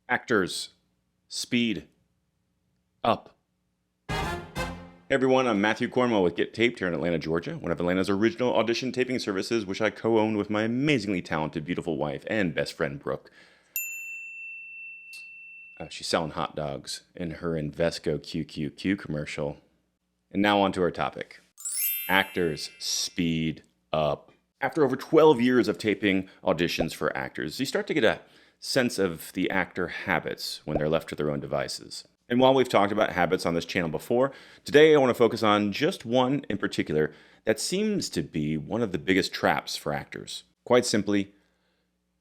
Actors, speed up. Hey everyone, I'm Matthew Cornwell with Get Taped here in Atlanta, Georgia, one of Atlanta's original audition taping services, which I co-own with my amazingly talented, beautiful wife and best friend, Brooke. She's selling hot dogs in her Invesco QQQ commercial. And now on to our topic. Actors, speed up. After over 12 years of taping auditions for actors, you start to get a sense of the actor habits when they're left to their own devices. And while we've talked about habits on this channel before, today I want to focus on just one in particular that seems to be one of the biggest traps for actors. Quite simply,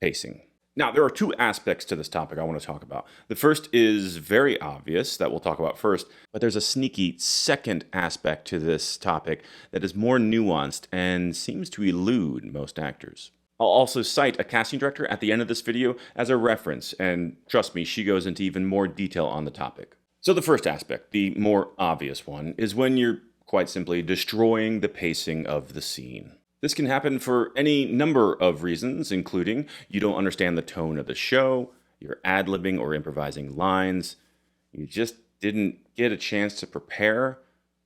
pacing. Now, there are two aspects to this topic I want to talk about. The first is very obvious, that we'll talk about first, but there's a sneaky second aspect to this topic that is more nuanced and seems to elude most actors. I'll also cite a casting director at the end of this video as a reference, and trust me, she goes into even more detail on the topic. So the first aspect, the more obvious one, is when you're quite simply destroying the pacing of the scene. This can happen for any number of reasons, including you don't understand the tone of the show, you're ad-libbing or improvising lines, you just didn't get a chance to prepare,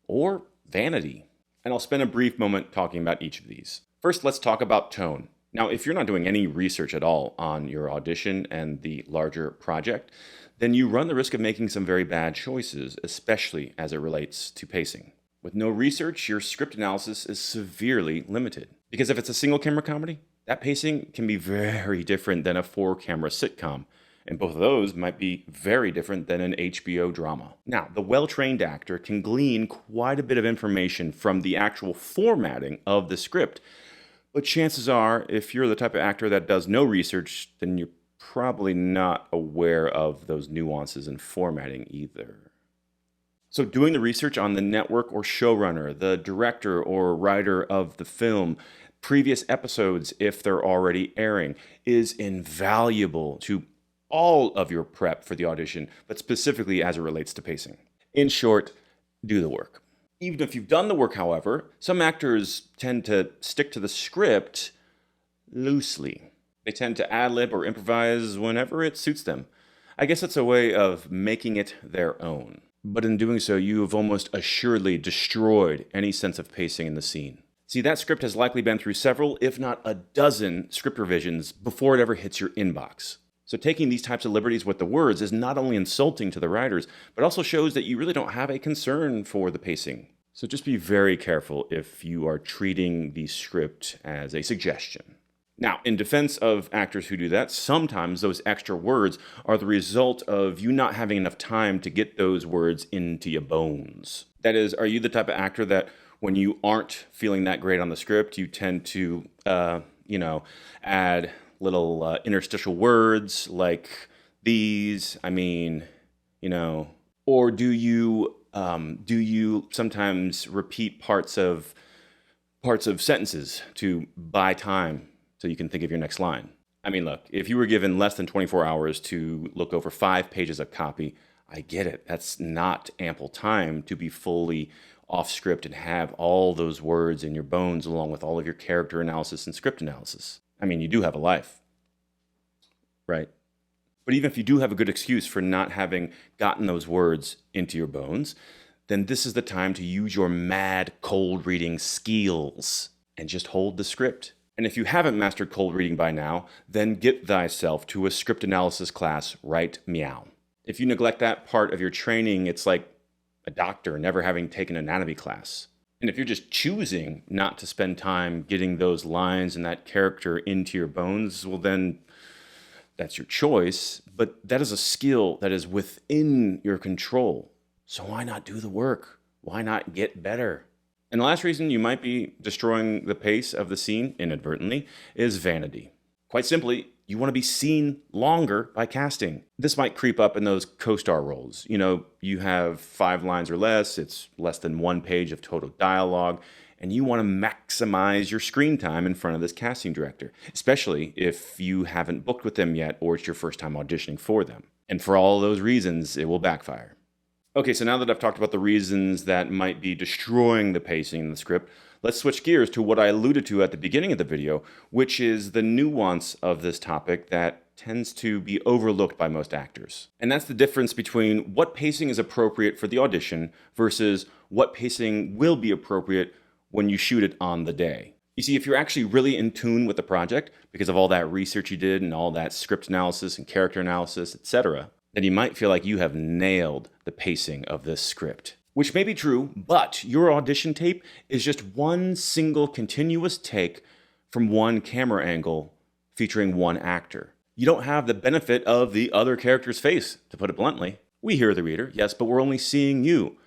or vanity. And I'll spend a brief moment talking about each of these. First, let's talk about tone. Now, if you're not doing any research at all on your audition and the larger project, then you run the risk of making some very bad choices, especially as it relates to pacing. With no research, your script analysis is severely limited. Because if it's a single camera comedy, that pacing can be very different than a 4-camera sitcom. And both of those might be very different than an HBO drama. Now, the well-trained actor can glean quite a bit of information from the actual formatting of the script. But chances are, if you're the type of actor that does no research, then you're probably not aware of those nuances in formatting either. So doing the research on the network or showrunner, the director or writer of the film, previous episodes if they're already airing, is invaluable to all of your prep for the audition, but specifically as it relates to pacing. In short, do the work. Even if you've done the work, however, some actors tend to stick to the script loosely. They tend to ad-lib or improvise whenever it suits them. I guess it's a way of making it their own. But in doing so, you have almost assuredly destroyed any sense of pacing in the scene. See, that script has likely been through several, if not a dozen, script revisions before it ever hits your inbox. So taking these types of liberties with the words is not only insulting to the writers, but also shows that you really don't have a concern for the pacing. So just be very careful if you are treating the script as a suggestion. Now, in defense of actors who do that, sometimes those extra words are the result of you not having enough time to get those words into your bones. That is, are you the type of actor that when you aren't feeling that great on the script, you tend to, add little interstitial words like these, or do you sometimes repeat parts of sentences to buy time so you can think of your next line? I mean, look, if you were given less than 24 hours to look over 5 pages of copy, I get it. That's not ample time to be fully off script and have all those words in your bones along with all of your character analysis and script analysis. I mean, you do have a life, right? But even if you do have a good excuse for not having gotten those words into your bones, then this is the time to use your mad cold reading skills and just hold the script. And if you haven't mastered cold reading by now, then get thyself to a script analysis class right meow. If you neglect that part of your training, it's like a doctor never having taken an anatomy class. And if you're just choosing not to spend time getting those lines and that character into your bones, well then, that's your choice. But that is a skill that is within your control. So why not do the work? Why not get better? And the last reason you might be destroying the pace of the scene inadvertently is vanity. Quite simply, you want to be seen longer by casting. This might creep up in those co-star roles. You have 5 lines or less, it's less than 1 page of total dialogue, and you want to maximize your screen time in front of this casting director, especially if you haven't booked with them yet or it's your first time auditioning for them. And for all those reasons, it will backfire. Okay, so now that I've talked about the reasons that might be destroying the pacing in the script, let's switch gears to what I alluded to at the beginning of the video, which is the nuance of this topic that tends to be overlooked by most actors. And that's the difference between what pacing is appropriate for the audition versus what pacing will be appropriate when you shoot it on the day. You see, if you're actually really in tune with the project because of all that research you did and all that script analysis and character analysis, etc., then you might feel like you have nailed the pacing of this script. Which may be true, but your audition tape is just one single continuous take from one camera angle featuring one actor. You don't have the benefit of the other character's face, to put it bluntly. We hear the reader, yes, but we're only seeing you.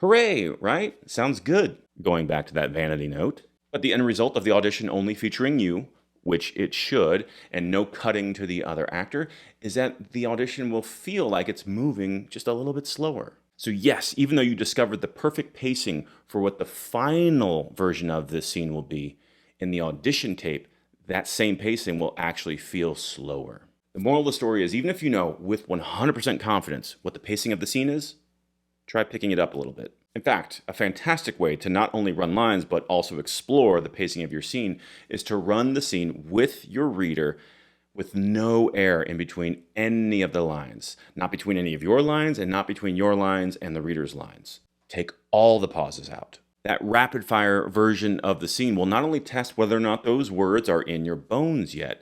Hooray, right? Sounds good. Going back to that vanity note. But the end result of the audition only featuring you, which it should, and no cutting to the other actor, is that the audition will feel like it's moving just a little bit slower. So yes, even though you discovered the perfect pacing for what the final version of this scene will be, in the audition tape, that same pacing will actually feel slower. The moral of the story is, even if you know with 100% confidence what the pacing of the scene is, try picking it up a little bit. In fact, a fantastic way to not only run lines but also explore the pacing of your scene is to run the scene with your reader with no air in between any of the lines. Not between any of your lines and not between your lines and the reader's lines. Take all the pauses out. That rapid fire version of the scene will not only test whether or not those words are in your bones yet,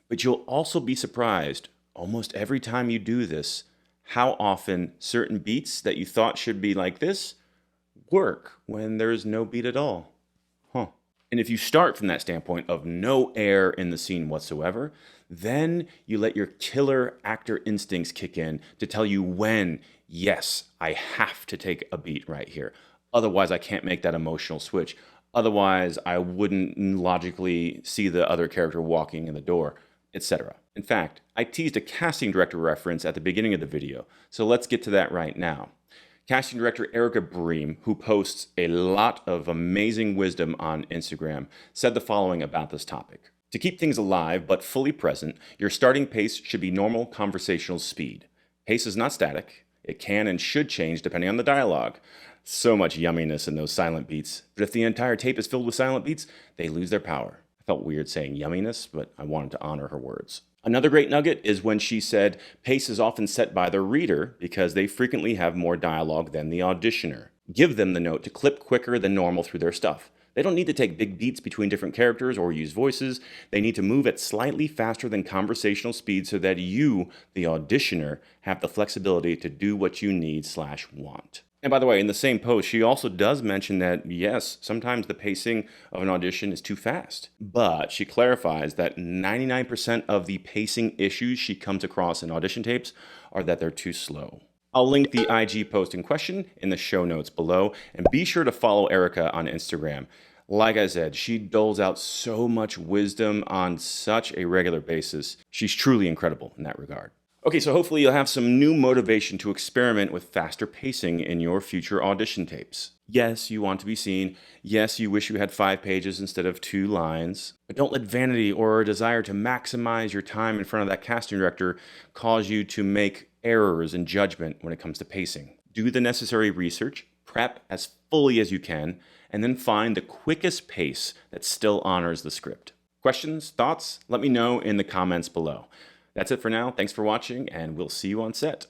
but you'll also be surprised almost every time you do this how often certain beats that you thought should be like this work when there's no beat at all. And if you start from that standpoint of no air in the scene whatsoever, then you let your killer actor instincts kick in to tell you when, yes, I have to take a beat right here. Otherwise, I can't make that emotional switch. Otherwise, I wouldn't logically see the other character walking in the door, etc. In fact, I teased a casting director reference at the beginning of the video, so let's get to that right now. Casting director Erica Bream, who posts a lot of amazing wisdom on Instagram, said the following about this topic. To keep things alive but fully present, your starting pace should be normal conversational speed. Pace is not static. It can and should change depending on the dialogue. So much yumminess in those silent beats. But if the entire tape is filled with silent beats, they lose their power. I felt weird saying yumminess, but I wanted to honor her words. Another great nugget is when she said pace is often set by the reader because they frequently have more dialogue than the auditioner. Give them the note to clip quicker than normal through their stuff. They don't need to take big beats between different characters or use voices. They need to move at slightly faster than conversational speed so that you, the auditioner, have the flexibility to do what you need/want. And by the way, in the same post, she also does mention that, yes, sometimes the pacing of an audition is too fast. But she clarifies that 99% of the pacing issues she comes across in audition tapes are that they're too slow. I'll link the IG post in question in the show notes below, and be sure to follow Erica on Instagram. Like I said, she doles out so much wisdom on such a regular basis. She's truly incredible in that regard. Okay, so hopefully you'll have some new motivation to experiment with faster pacing in your future audition tapes. Yes, you want to be seen. Yes, you wish you had 5 pages instead of 2 lines. But don't let vanity or a desire to maximize your time in front of that casting director cause you to make errors in judgment when it comes to pacing. Do the necessary research, prep as fully as you can, and then find the quickest pace that still honors the script. Questions, thoughts? Let me know in the comments below. That's it for now. Thanks for watching, and we'll see you on set.